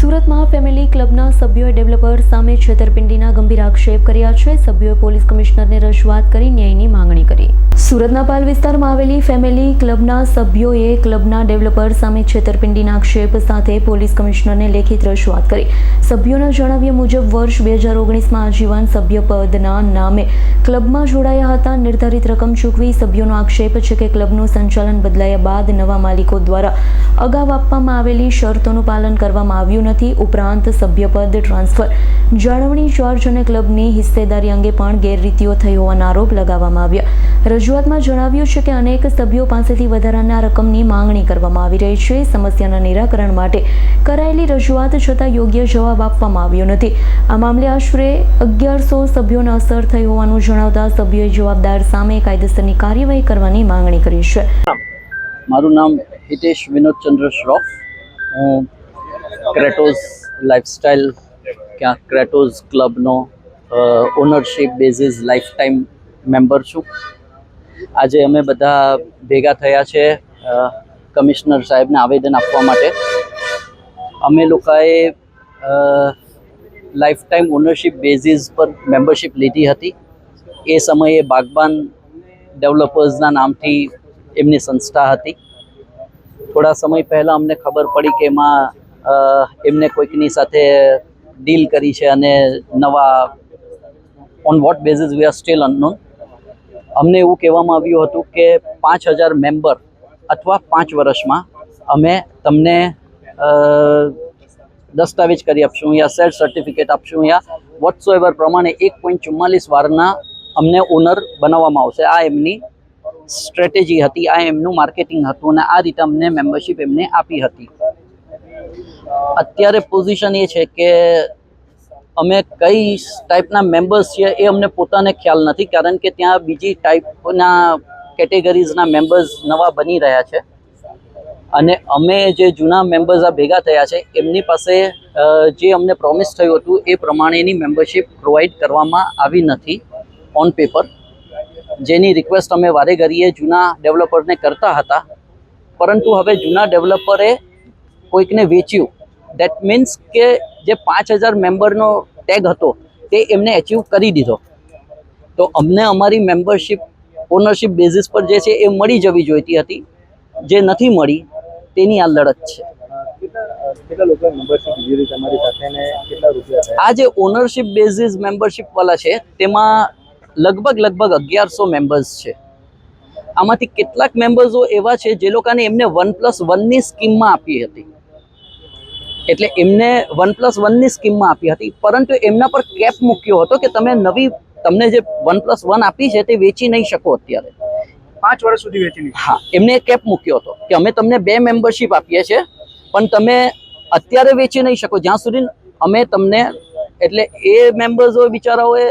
સુરતમાં ફેમિલી ક્લબના સભ્યોએ ડેવલપર સામે છેતરપિંડીના ગંભીર આક્ષેપ કર્યા છે. સભ્યોએ પોલીસ કમિશનરને રજૂઆત કરી ન્યાયની માંગણી કરી. સુરતના પાલ વિસ્તારમાં આવેલી ફેમિલી ક્લબના સભ્યોએ ક્લબના ડેવલપર સામે છેતરપિંડીના આક્ષેપ સાથે પોલીસ કમિશનરને લેખિત રજૂઆત કરી. સભ્યોના જણાવ્યા મુજબ વર્ષ 2019માં આજીવન સભ્યપદના નામે ક્લબમાં જોડાયા હતા. નિર્ધારિત રકમ ચૂકવી સભ્યોનો આક્ષેપ છે કે ક્લબનું સંચાલન બદલાયા બાદ નવા માલિકો દ્વારા અગાઉ આપવામાં આવેલી શરતોનું પાલન કરવામાં આવ્યું નથી. ઉપરાંત સભ્યપદ ટ્રાન્સફર, જાળવણી ચાર્જ અને ક્લબની હિસ્સેદારી અંગે પણ ગેરરીતિઓ થઈ હોવાના આરોપ લગાવવામાં આવ્યા. રજૂઆતમાં જણાવ્યું છે કે અનેક સભ્યો પાસેથી વધારાના રકમની માંગણી કરવામાં આવી રહી છે. સમસ્યાના નિરાકરણ માટે કરાયેલી રજૂઆત છતાં યોગ્ય જવાબ આપવામાં આવ્યો નથી. આ મામલે આશરે 1100 સભ્યોને અસર થઈ હોવાનું જણાવતા સભ્યોએ જવાબદાર સામે કાયદેસરની કાર્યવાહી કરવાની માંગણી કરી છે. મારું નામ હિતેશ વિનોદ ચંદ્ર શ્રોફ. હું ક્રેટોઝ લાઇફસ્ટાઇલ ક્યાં ક્રેટોઝ ક્લબનો ownership basis lifetime member છું. આજે અમે બધા ભેગા થયા છે કમિશનર સાહેબને આવેદન આપવા માટે. અમે લોકોએ લાઈફ ટાઈમ ઓનરશિપ બેઝિસ પર મેમ્બરશિપ લીધી હતી. એ સમયે બાગબાન ડેવલપર્સના નામથી એમની સંસ્થા હતી. થોડા સમય પહેલાં અમને ખબર પડી કે એમાં એમને કોઈકની સાથે ડીલ કરી છે અને નવા on vote basis we are still unknown. અમને એવું કહેવામાં આવ્યું હતું કે 5000 મેમ્બર અથવા 5 વર્ષમાં અમે તમને દસ્તાવેજ કરી આપશું યા સેલ્ફ સર્ટિફિકેટ આપશું યા વોટસો એવર પ્રમાણે 1.44 વારના અમને ઓનર બનાવવામાં આવશે. આ એમની સ્ટ્રેટેજી હતી, આ એમનું માર્કેટિંગ હતું અને આ રીતે અમને મેમ્બરશિપ એમને આપી હતી. અત્યારે પોઝિશન એ છે કે અમે કઈ ટાઈપના મેમ્બર્સ છીએ એ અમને પોતાને ખ્યાલ નથી, કારણ કે ત્યાં બીજી ટાઈપના કેટેગરીઝના મેમ્બર્સ નવા બની રહ્યા છે અને અમે જે જૂના મેમ્બર્સ આ ભેગા થયા છે એમની પાસે જે અમને પ્રોમિસ થયું હતું એ પ્રમાણેની મેમ્બરશિપ પ્રોવાઈડ કરવામાં આવી નથી ઓન પેપર, જેની રિક્વેસ્ટ અમે વારે ઘડીએ જૂના ડેવલપરને કરતા હતા. પરંતુ હવે જૂના ડેવલપરે કોઈકને વેચ્યું. દેટ મીન્સ કે જે 5000 મેમ્બરનો ટેગ હતો તે એમને અચીવ કરી દીધો. તો અમને અમારી મેમ્બરશિપ ઓનરશિપ બેઝિસ પર જે છે એ મળી જવી જોઈતી હતી, જે નથી મળી. તેની આ લડત છે. આ જે ઓનરશિપ બેઝિસ મેમ્બરશિપ વાળા છે તેમાં લગભગ 1100 મેમ્બર્સ છે. આમાંથી કેટલાક મેમ્બર્સો એવા છે જે લોકોને એમને 1+1ની સ્કીમમાં આપી હતી. એટલે એમને 1+1ની સ્કીમમાં આપી હતી, પરંતુ એમના પર કેપ મૂક્યો હતો કે તમે તમને જે 1+1 આપી છે તે વેચી નહીં શકો અત્યારે 5 વર્ષ સુધી વેચી નહીં. હા, એમને કેપ મૂક્યો હતો કે અમે તમને 2 મેમ્બરશિપ આપીએ છીએ પણ તમે અત્યારે વેચી નહીં શકો જ્યાં સુધી અમે તમને. એટલે એ મેમ્બર્સો બિચારાઓએ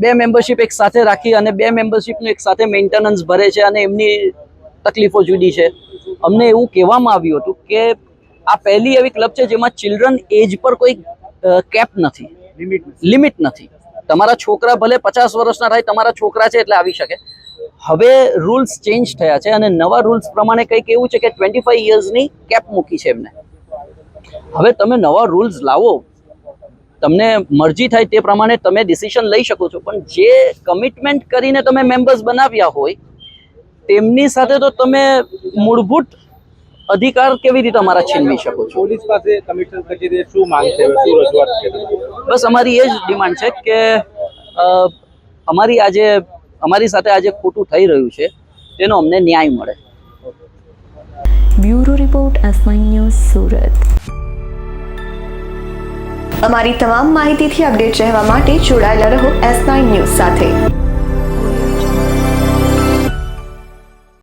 2 મેમ્બરશિપ એક સાથે રાખી અને 2 મેમ્બરશિપનું એક સાથે મેન્ટેનન્સ ભરે છે અને એમની તકલીફો જુદી છે. અમને એવું કહેવામાં આવ્યું હતું કે આ પહેલી એવી ક્લબ છે જેમાં ચિલ્ડ્રન એજ પર કોઈ કેપ નથી, લિમિટ નથી. તમારા છોકરા ભલે 50 વર્ષના થાય, તમારા છોકરા છે એટલે આવી શકે. હવે રૂલ્સ ચેન્જ થયા છે અને નવા રૂલ્સ પ્રમાણે કંઈક એવું છે કે 25 યર્સની કેપ મૂકી છે એમને. હવે તમે નવા રૂલ્સ લાવો, તમને મરજી થાય તે પ્રમાણે તમે ડિસિઝન લઈ શકો છો, પણ જે કમિટમેન્ટ કરીને તમે મેમ્બર્સ બનાવ્યા હોય તેમની સાથે તો તમે મૂળભૂત અધિકાર કેવી રીતે અમારા છીનવી શકો છો? પોલીસ પાસે કમિશનર કચેરીએ શું માંગ છે, શું રજૂઆત છે? બસ અમારી એ જ ડિમાન્ડ છે કે અમારી સાથે આજે ખોટું થઈ રહ્યું છે તેનો અમને ન્યાય મળે. Bureau report S9 news Surat. અમારી તમામ માહિતીથી અપડેટ રહેવા માટે જોડાયેલા રહો S9 ન્યૂઝ સાથે.